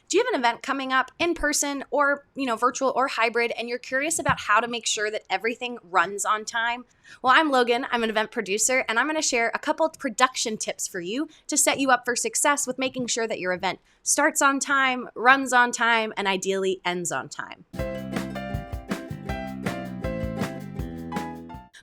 Do you have an event coming up in person or, virtual or hybrid, and you're curious about how to make sure that everything runs on time? Well, I'm Logan. I'm an event producer, and I'm going to share a couple of production tips for you to set you up for success with making sure that your event starts on time, runs on time, and ideally ends on time.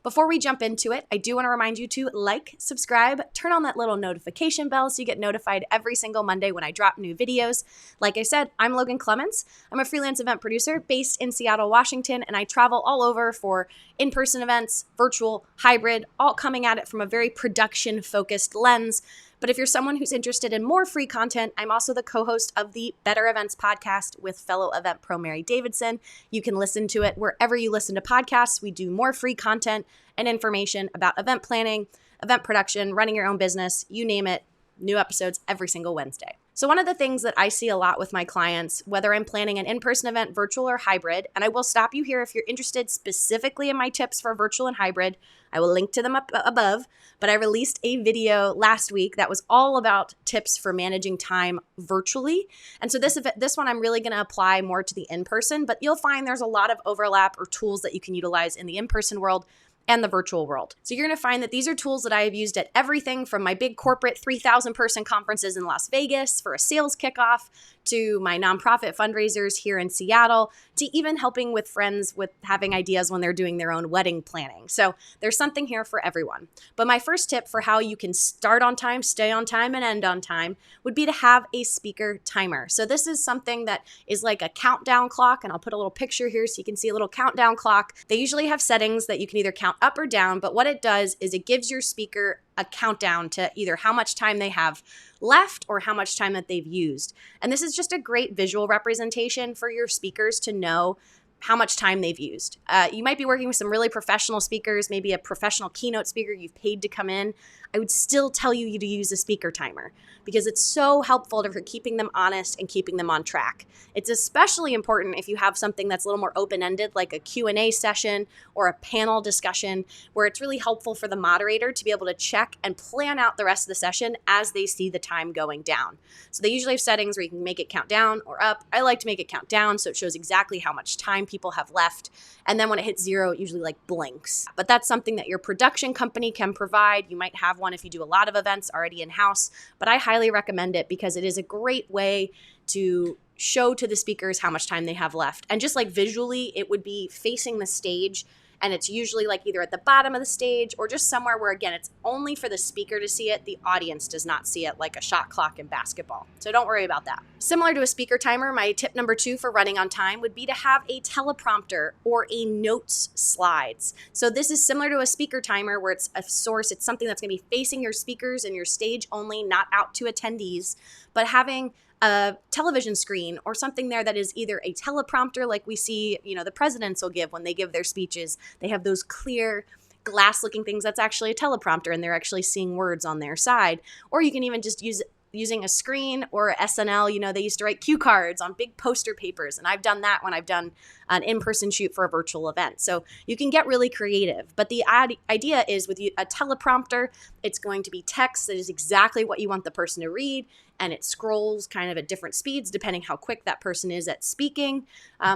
Before we jump into it, I do want to remind you to like, subscribe, turn on that little notification bell so you get notified every single Monday when I drop new videos. Like I said, I'm Logan Clements. I'm a freelance event producer based in Seattle, Washington, and I travel all over for in-person events, virtual, hybrid, all coming at it from a very production-focused lens. But if you're someone who's interested in more free content, I'm also the co-host of the Better Events podcast with fellow event pro Mary Davidson. You can listen to it wherever you listen to podcasts. We do more free content and information about event planning, event production, running your own business, you name it, new episodes every single Wednesday. So one of the things that I see a lot with my clients, whether I'm planning an in-person event, virtual or hybrid, and I will stop you here if you're interested specifically in my tips for virtual and hybrid, I will link to them up above, but I released a video last week that was all about tips for managing time virtually. And so this one I'm really going to apply more to the in-person, but you'll find there's a lot of overlap or tools that you can utilize in the in-person world and the virtual world. So you're going to find that these are tools that I have used at everything from my big corporate 3,000 person conferences in Las Vegas for a sales kickoff to my nonprofit fundraisers here in Seattle, to even helping with friends with having ideas when they're doing their own wedding planning. So there's something here for everyone. But my first tip for how you can start on time, stay on time, and end on time would be to have a speaker timer. So this is something that is like a countdown clock, and I'll put a little picture here so you can see a little countdown clock. They usually have settings that you can either count up or down, but what it does is it gives your speaker a countdown to either how much time they have left or how much time that they've used. And this is just a great visual representation for your speakers to know how much time they've used. You might be working with some really professional speakers, maybe a professional keynote speaker you've paid to come in. I would still tell you to use a speaker timer because it's so helpful for keeping them honest and keeping them on track. It's especially important if you have something that's a little more open-ended, like a Q&A session or a panel discussion, where it's really helpful for the moderator to be able to check and plan out the rest of the session as they see the time going down. So they usually have settings where you can make it count down or up. I like to make it count down so it shows exactly how much time people have left. And then when it hits 0, it usually blinks. But that's something that your production company can provide. You might have one if you do a lot of events already in-house, but I highly recommend it because it is a great way to show to the speakers how much time they have left. And just visually, it would be facing the stage, and it's usually either at the bottom of the stage or just somewhere where, again, it's only for the speaker to see it. The audience does not see it, like a shot clock in basketball. So don't worry about that. Similar to a speaker timer, my tip number 2 for running on time would be to have a teleprompter or a notes slides. So this is similar to a speaker timer where it's a source. It's something that's going to be facing your speakers and your stage only, not out to attendees, but having a television screen or something there that is either a teleprompter like we see, the presidents will give when they give their speeches. They have those clear glass-looking things. That's actually a teleprompter, and they're actually seeing words on their side. Or you can even just using a screen or SNL, they used to write cue cards on big poster papers. And I've done that when I've done an in-person shoot for a virtual event. So you can get really creative. But the idea is with a teleprompter, it's going to be text that is exactly what you want the person to read. And it scrolls kind of at different speeds depending how quick that person is at speaking.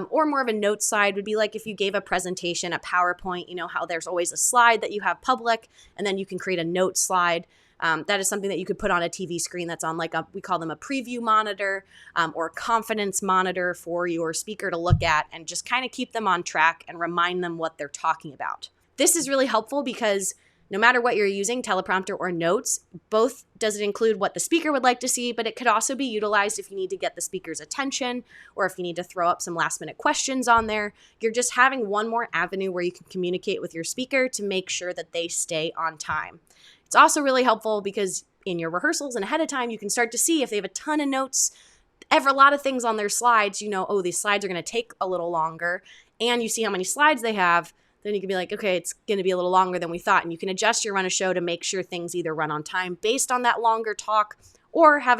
Or more of a note slide would be like if you gave a presentation, a PowerPoint, how there's always a slide that you have public, and then you can create a note slide. That is something that you could put on a TV screen that's on we call them a preview monitor or a confidence monitor for your speaker to look at and just kind of keep them on track and remind them what they're talking about. This is really helpful because no matter what you're using, teleprompter or notes, both does it include what the speaker would like to see, but it could also be utilized if you need to get the speaker's attention or if you need to throw up some last minute questions on there. You're just having one more avenue where you can communicate with your speaker to make sure that they stay on time. It's also really helpful because in your rehearsals and ahead of time, you can start to see if they have a ton of notes, a lot of things on their slides, these slides are going to take a little longer, and you see how many slides they have, then you can be like, okay, it's going to be a little longer than we thought. And you can adjust your run of show to make sure things either run on time based on that longer talk or have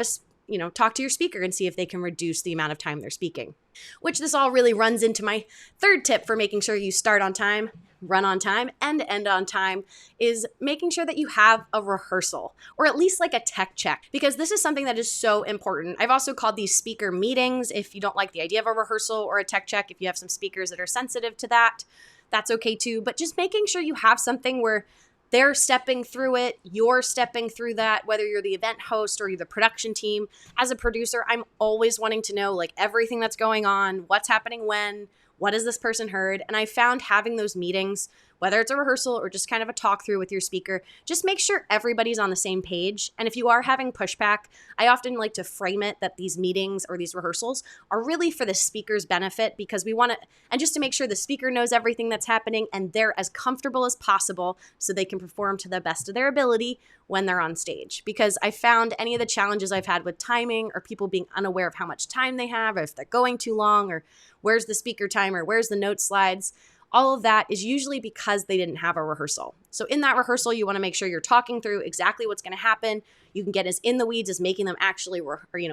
talk to your speaker and see if they can reduce the amount of time they're speaking. Which this all really runs into my third tip for making sure you start on time, run on time, and end on time is making sure that you have a rehearsal or at least like a tech check, because this is something that is so important. I've also called these speaker meetings. If you don't like the idea of a rehearsal or a tech check, if you have some speakers that are sensitive to that, that's okay too. But just making sure you have something where they're stepping through it, you're stepping through that, whether you're the event host or you're the production team. As a producer, I'm always wanting to know like everything that's going on, what's happening when, what has this person heard? And I found having those meetings, whether it's a rehearsal or just kind of a talk through with your speaker, just make sure everybody's on the same page. And if you are having pushback, I often like to frame it that these meetings or these rehearsals are really for the speaker's benefit, because we want to, and just to make sure the speaker knows everything that's happening and they're as comfortable as possible so they can perform to the best of their ability when they're on stage. Because I found any of the challenges I've had with timing or people being unaware of how much time they have, or if they're going too long, or where's the speaker timer, where's the note slides, all of that is usually because they didn't have a rehearsal. So in that rehearsal, you want to make sure you're talking through exactly what's going to happen. You can get as in the weeds as making them actually,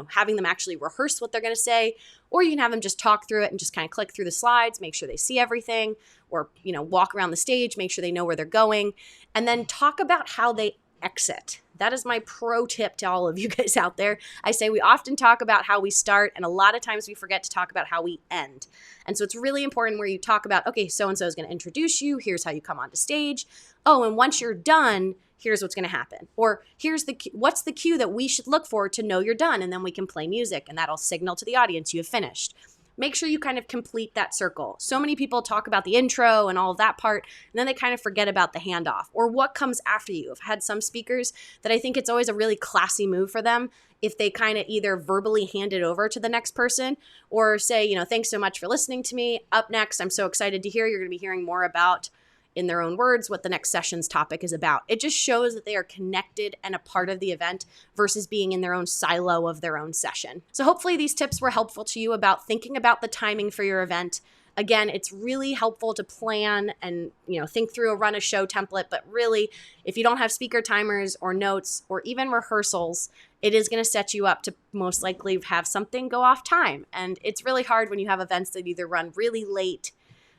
having them actually rehearse what they're going to say, or you can have them just talk through it and just kind of click through the slides, make sure they see everything, or, walk around the stage, make sure they know where they're going, and then talk about how they exit. That is my pro tip to all of you guys out there. I say we often talk about how we start, and a lot of times we forget to talk about how we end. And so it's really important where you talk about, okay, so-and-so is going to introduce you. Here's how you come onto stage. Oh, and once you're done, here's what's going to happen. Or here's what's the cue that we should look for to know you're done, and then we can play music, and that'll signal to the audience you have finished. Make sure you kind of complete that circle. So many people talk about the intro and all of that part, and then they kind of forget about the handoff or what comes after you. I've had some speakers that I think it's always a really classy move for them if they kind of either verbally hand it over to the next person or say, thanks so much for listening to me. Up next, I'm so excited to hear you're going to be hearing more about, in their own words, what the next session's topic is about. It just shows that they are connected and a part of the event versus being in their own silo of their own session. So hopefully these tips were helpful to you about thinking about the timing for your event. Again, it's really helpful to plan and, think through a run a show template, but really, if you don't have speaker timers or notes or even rehearsals, it is going to set you up to most likely have something go off time. And it's really hard when you have events that either run really late,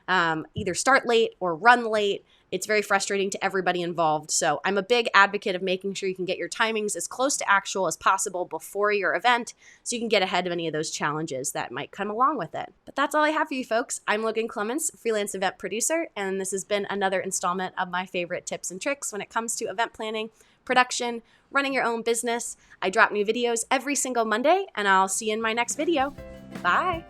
either start late or run late. It's very frustrating to everybody involved. So I'm a big advocate of making sure you can get your timings as close to actual as possible before your event so you can get ahead of any of those challenges that might come along with it. But that's all I have for you folks. I'm Logan Clements, freelance event producer, and this has been another installment of my favorite tips and tricks when it comes to event planning, production, running your own business. I drop new videos every single Monday, and I'll see you in my next video. Bye.